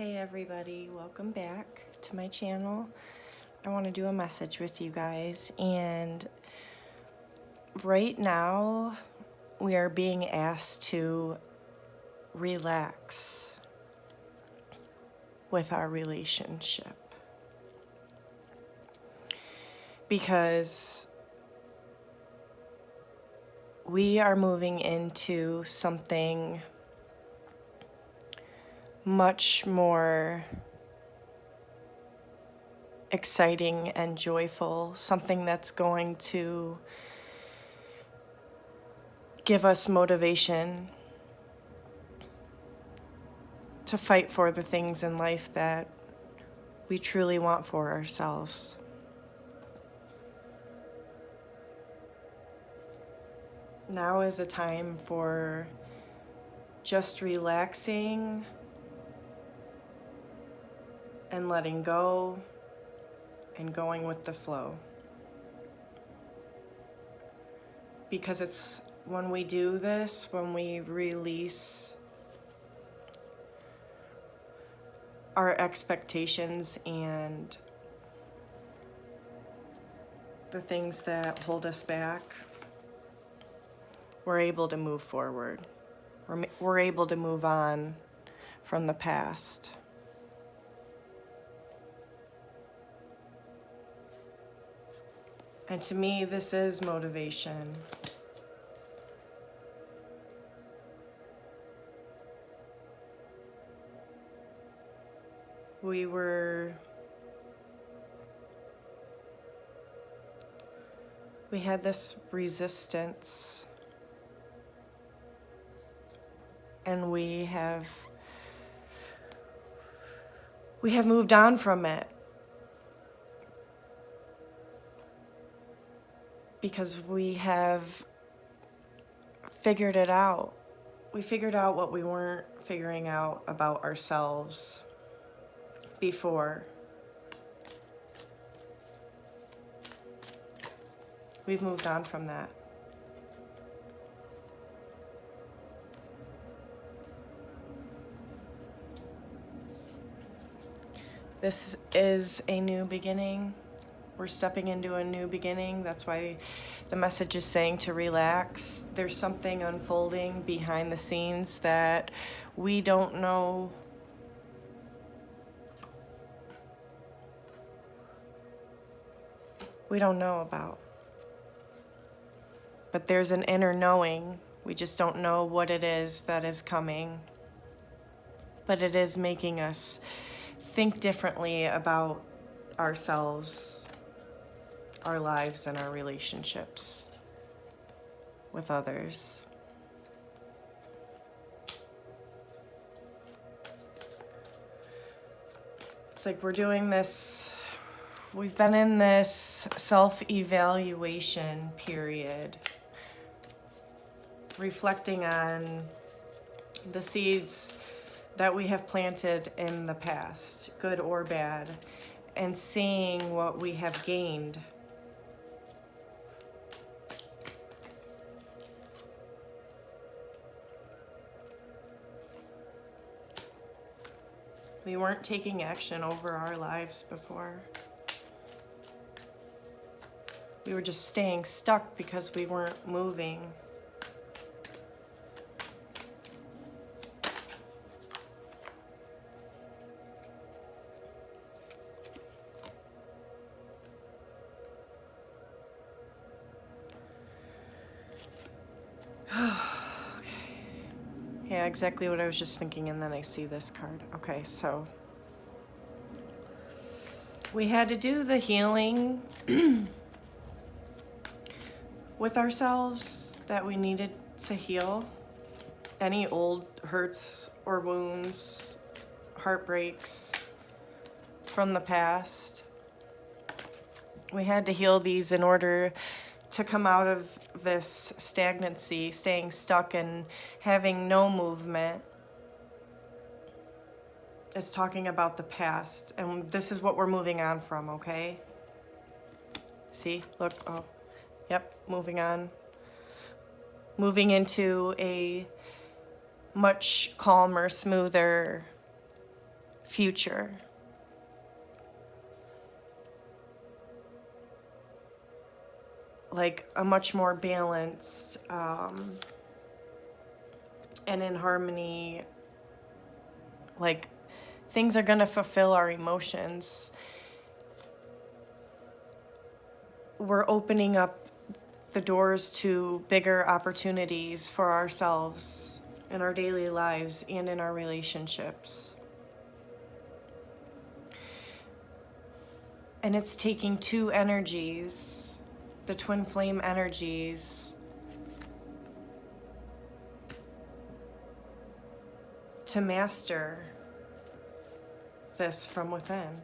Hey everybody, welcome back to my channel. I want to do a message with you guys, and right now we are being asked to relax with our relationship because we are moving into something much more exciting and joyful, something that's going to give us motivation to fight for the things in life that we truly want for ourselves. Now is a time for just relaxing and letting go and going with the flow. Because it's when we do this, when we release our expectations and the things that hold us back, we're able to move forward. We're able to move on from the past. And to me, this is motivation. We had this resistance, and we have moved on from it because we have figured it out. We figured out what we weren't figuring out about ourselves before. We've moved on from that. This is a new beginning. We're stepping into a new beginning. That's why the message is saying to relax. There's something unfolding behind the scenes that we don't know. We don't know about. But there's an inner knowing. We just don't know what it is that is coming. But it is making us think differently about ourselves, our lives, and our relationships with others. It's like we're doing this, we've been in this self-evaluation period, reflecting on the seeds that we have planted in the past, good or bad, and seeing what we have gained. We weren't taking action over our lives before. We were just staying stuck because we weren't moving. Yeah, exactly what I was just thinking, and then I see this card. Okay, so we had to do the healing with ourselves that we needed to heal. Any old hurts or wounds, heartbreaks from the past. We had to heal these in order to come out of this stagnancy, staying stuck and having no movement. It's talking about the past, and this is what we're moving on from, okay? See, look, oh, yep, moving on. Moving into a much calmer, smoother future. Like a much more balanced and in harmony, like things are gonna fulfill our emotions. We're opening up the doors to bigger opportunities for ourselves in our daily lives and in our relationships. And it's taking two energies, the twin flame energies, to master this from within.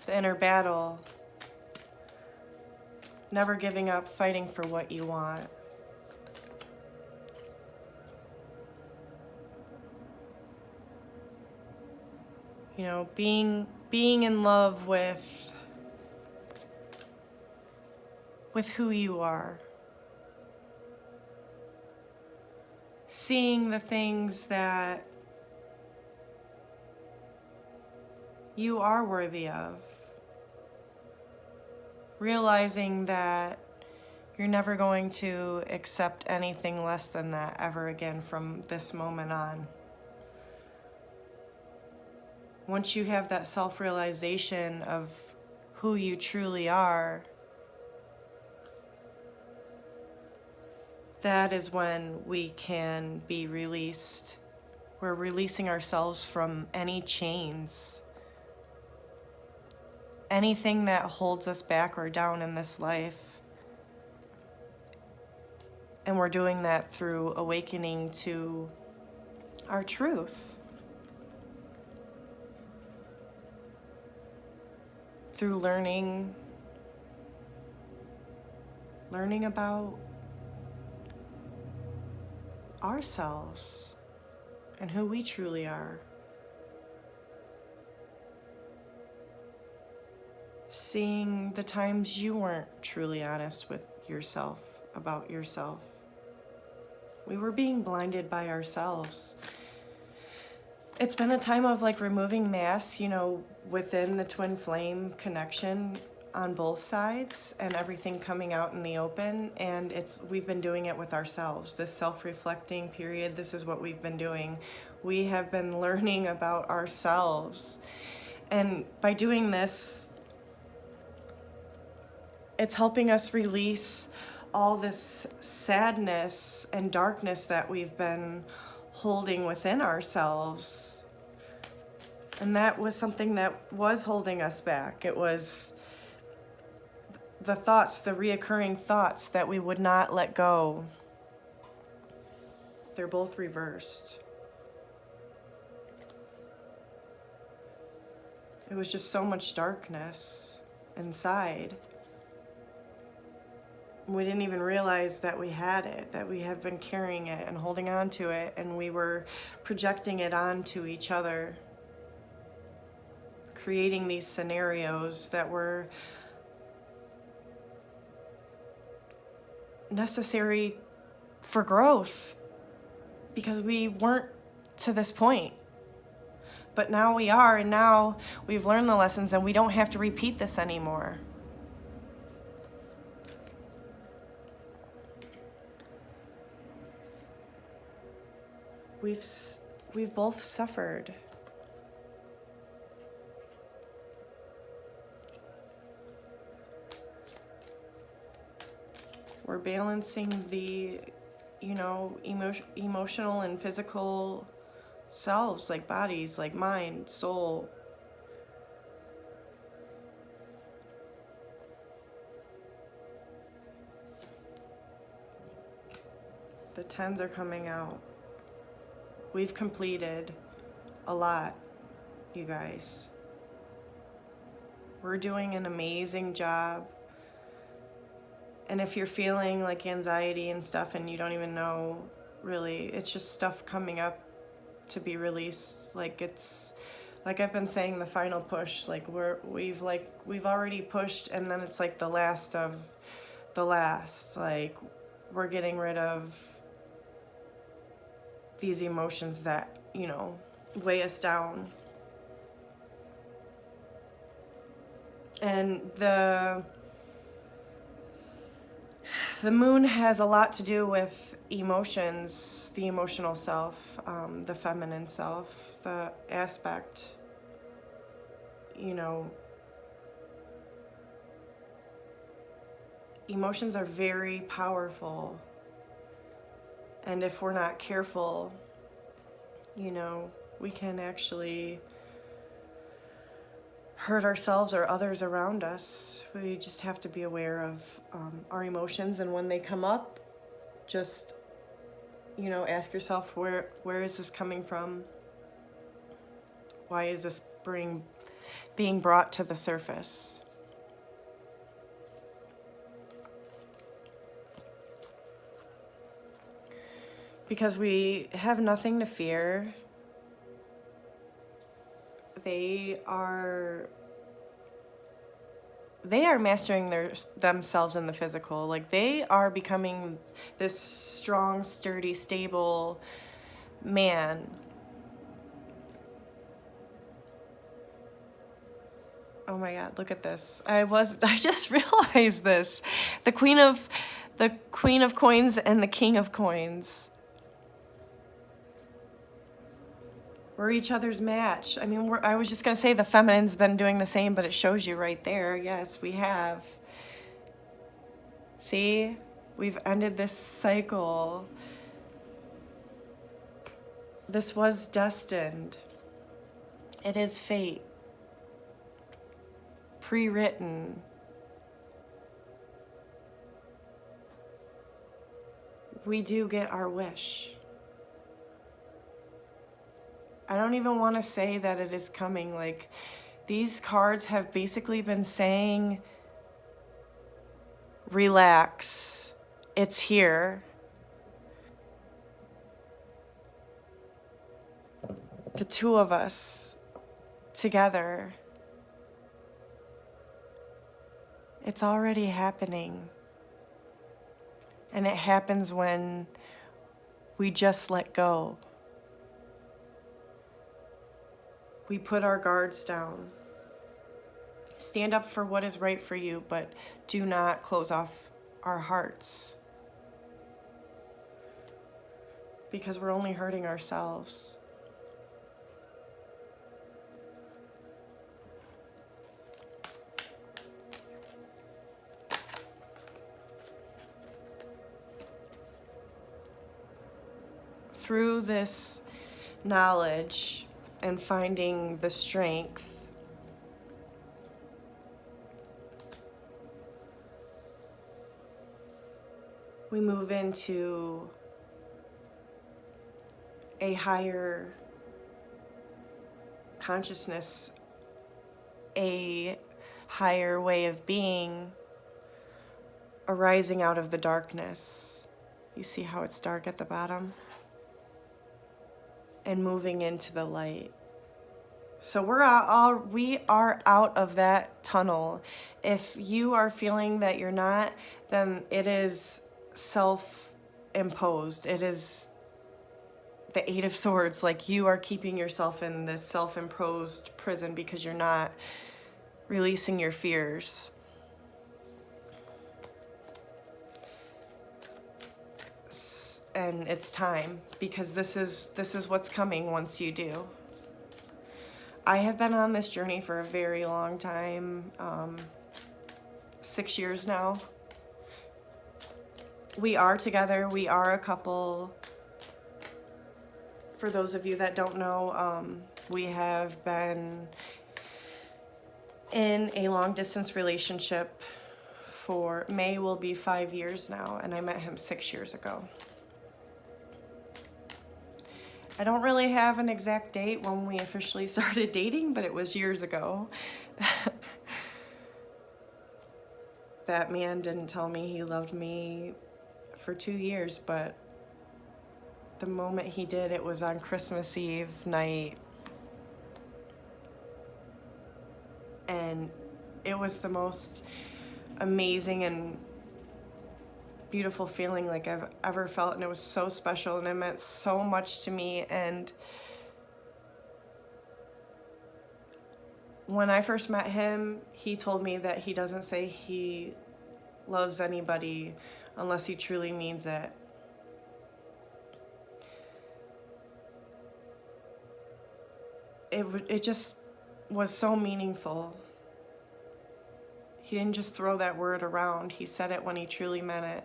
The inner battle, never giving up, fighting for what you want. You know, being in love with who you are. Seeing the things that you are worthy of. Realizing that you're never going to accept anything less than that ever again from this moment on. Once you have that self-realization of who you truly are, that is when we can be released. We're releasing ourselves from any chains, anything that holds us back or down in this life. And we're doing that through awakening to our truth. Through learning about ourselves and who we truly are. Seeing the times you weren't truly honest with yourself, about yourself. We were being blinded by ourselves. It's been a time of like removing masks, you know, within the twin flame connection on both sides and everything coming out in the open. And we've been doing it with ourselves. This self-reflecting period, this is what we've been doing. We have been learning about ourselves. And by doing this, it's helping us release all this sadness and darkness that we've been holding within ourselves. And that was something that was holding us back. It was the thoughts, the reoccurring thoughts that we would not let go. They're both reversed. It was just so much darkness inside. We didn't even realize that we had it, that we had been carrying it and holding on to it, and we were projecting it onto each other, creating these scenarios that were necessary for growth because we weren't to this point. But now we are, and now we've learned the lessons and we don't have to repeat this anymore. We've both suffered. We're balancing the, emotional and physical selves, like bodies, like mind, soul. The 10s are coming out. We've completed a lot, you guys. We're doing an amazing job. And if you're feeling like anxiety and stuff and you don't even know, really, it's just stuff coming up to be released. Like it's, like I've been saying, the final push, like we've already pushed, and then it's like the last of the last. Like we're getting rid of these emotions that, weigh us down. And the moon has a lot to do with emotions, the emotional self, the feminine self, the aspect, you know, emotions are very powerful. And if we're not careful, you know, we can actually hurt ourselves or others around us. We just have to be aware of our emotions, and when they come up, just, you know, ask yourself, where is this coming from? Why is this being brought to the surface? Because we have nothing to fear. They are mastering themselves in the physical. Like, they are becoming this strong, sturdy, stable man. Oh my God, look at this. I just realized this. The Queen of Coins and the King of Coins. We're each other's match. I mean, I was just gonna say the feminine's been doing the same, but it shows you right there. Yes, we have. See? We've ended this cycle. This was destined. It is fate. Pre-written. We do get our wish. I don't even want to say that it is coming. Like, these cards have basically been saying, relax, it's here. The two of us together. It's already happening. And it happens when we just let go. We put our guards down. Stand up for what is right for you, but do not close off our hearts. Because we're only hurting ourselves. Through this knowledge and finding the strength, we move into a higher consciousness, a higher way of being, arising out of the darkness. You see how it's dark at the bottom? And moving into the light. So we are out of that tunnel. If you are feeling that you're not, then it is self-imposed. It is the Eight of Swords. Like, you are keeping yourself in this self-imposed prison because you're not releasing your fears. And it's time, because this is what's coming once you do. I have been on this journey for a very long time, 6 years now. We are together, we are a couple. For those of you that don't know, we have been in a long distance relationship for, May will be 5 years now, and I met him 6 years ago. I don't really have an exact date when we officially started dating, but it was years ago. That man didn't tell me he loved me for 2 years, but the moment he did, it was on Christmas Eve night. And it was the most amazing and beautiful feeling like I've ever felt, and it was so special, and it meant so much to me. And when I first met him, he told me that he doesn't say he loves anybody unless he truly means it. It just was so meaningful. He didn't just throw that word around. He said it when he truly meant it.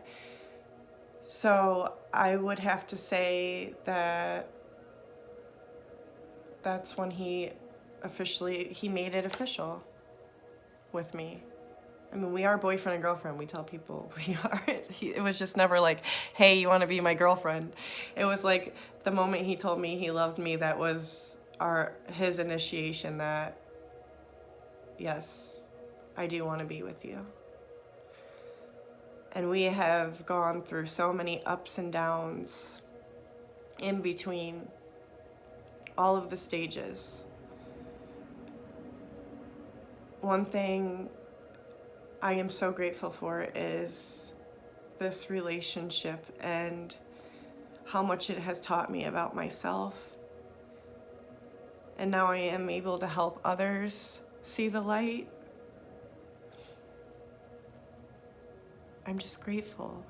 So I would have to say that that's when he made it official with me. I mean, we are boyfriend and girlfriend. We tell people we are. It was just never like, hey, you want to be my girlfriend? It was like the moment he told me he loved me, that was his initiation that, yes, I do want to be with you. And we have gone through so many ups and downs in between all of the stages. One thing I am so grateful for is this relationship and how much it has taught me about myself. And now I am able to help others see the light. I'm just grateful.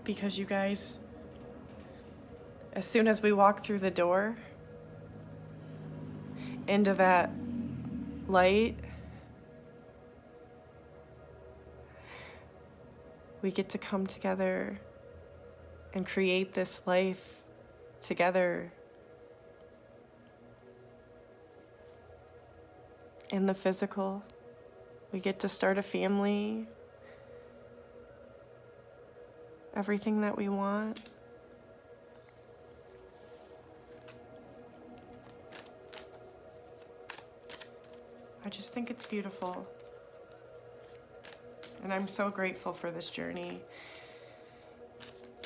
Because you guys, as soon as we walk through the door into that light, we get to come together and create this life together in the physical. We get to start a family, everything that we want. I just think it's beautiful. And I'm so grateful for this journey.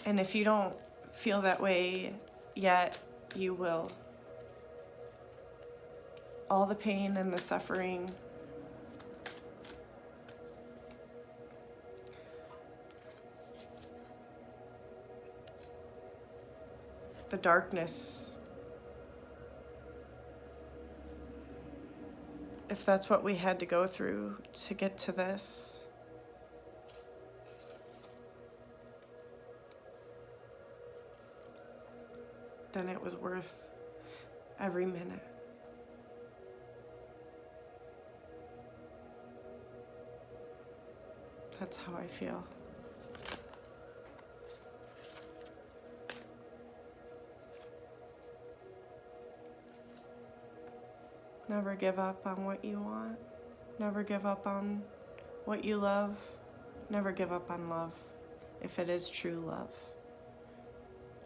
And if you don't feel that way yet, you will. All the pain and the suffering, the darkness, if that's what we had to go through to get to this, then it was worth every minute. That's how I feel. Never give up on what you want. Never give up on what you love. Never give up on love, if it is true love.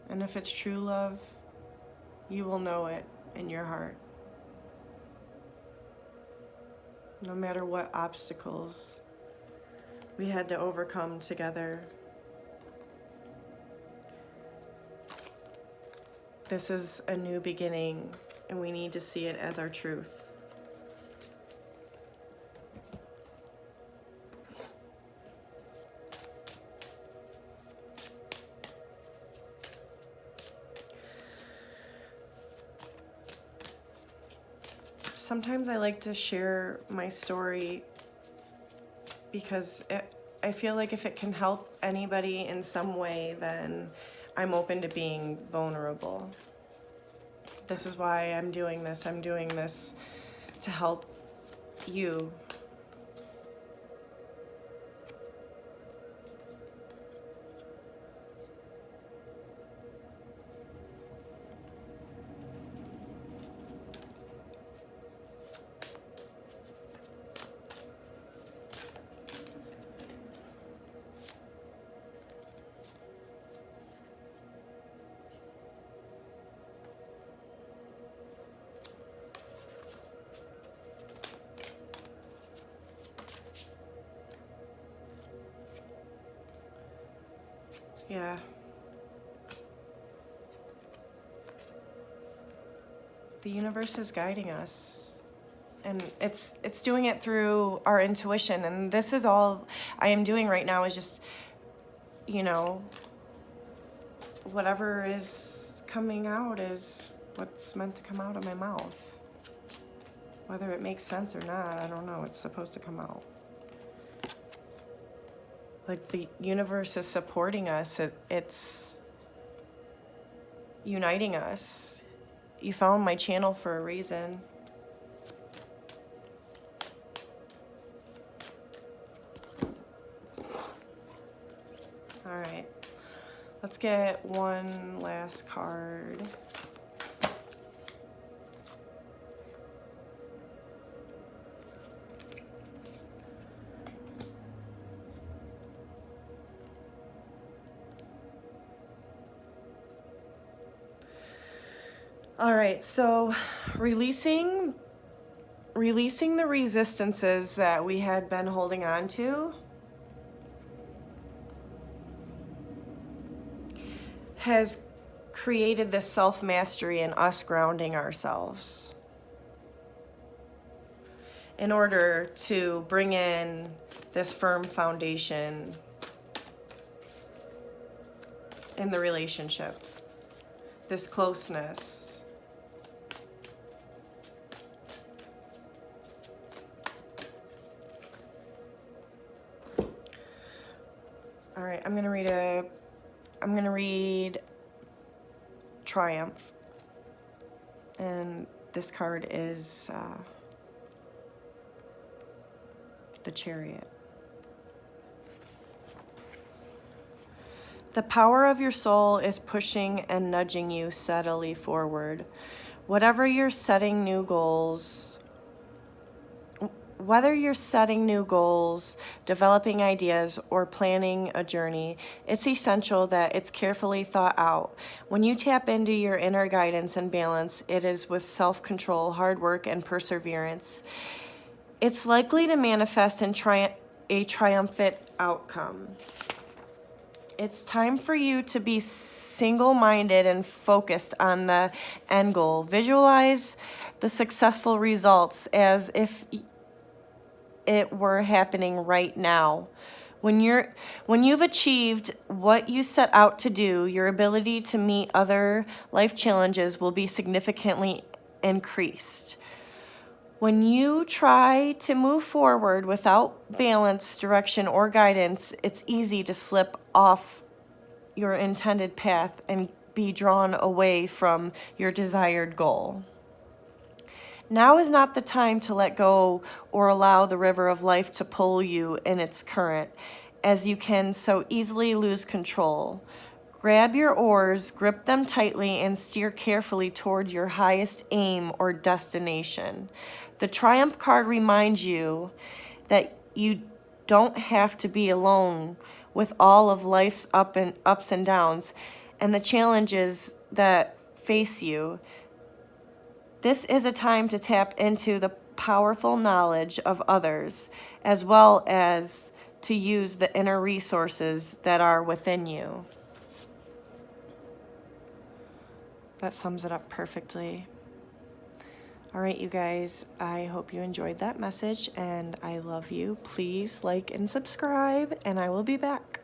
And if it's true love, you will know it in your heart. No matter what obstacles we had to overcome together, this is a new beginning, and we need to see it as our truth. Sometimes I like to share my story because I feel like if it can help anybody in some way, then I'm open to being vulnerable. This is why I'm doing this. I'm doing this to help you. Yeah. The universe is guiding us, and it's doing it through our intuition, and this is all I am doing right now is just, whatever is coming out is what's meant to come out of my mouth. Whether it makes sense or not, I don't know. It's supposed to come out. Like the universe is supporting us. It's uniting us. You found my channel for a reason. All right. Let's get one last card. All right, so releasing the resistances that we had been holding on to has created this self-mastery in us grounding ourselves in order to bring in this firm foundation in the relationship, this closeness. All right, I'm gonna read Triumph, and this card is the Chariot. The power of your soul is pushing and nudging you steadily forward. Whether you're setting new goals, developing ideas, or planning a journey, it's essential that it's carefully thought out. When you tap into your inner guidance and balance, it is with self-control, hard work, and perseverance. It's likely to manifest in a triumphant outcome. It's time for you to be single-minded and focused on the end goal. Visualize the successful results as if it were happening right now. When you've achieved what you set out to do, your ability to meet other life challenges will be significantly increased. When you try to move forward without balance, direction, or guidance, it's easy to slip off your intended path and be drawn away from your desired goal. Now is not the time to let go or allow the river of life to pull you in its current, as you can so easily lose control. Grab your oars, grip them tightly, and steer carefully toward your highest aim or destination. The Triumph card reminds you that you don't have to be alone with all of life's ups and downs and the challenges that face you. This is a time to tap into the powerful knowledge of others, as well as to use the inner resources that are within you. That sums it up perfectly. All right, you guys, I hope you enjoyed that message, and I love you. Please like and subscribe, and I will be back.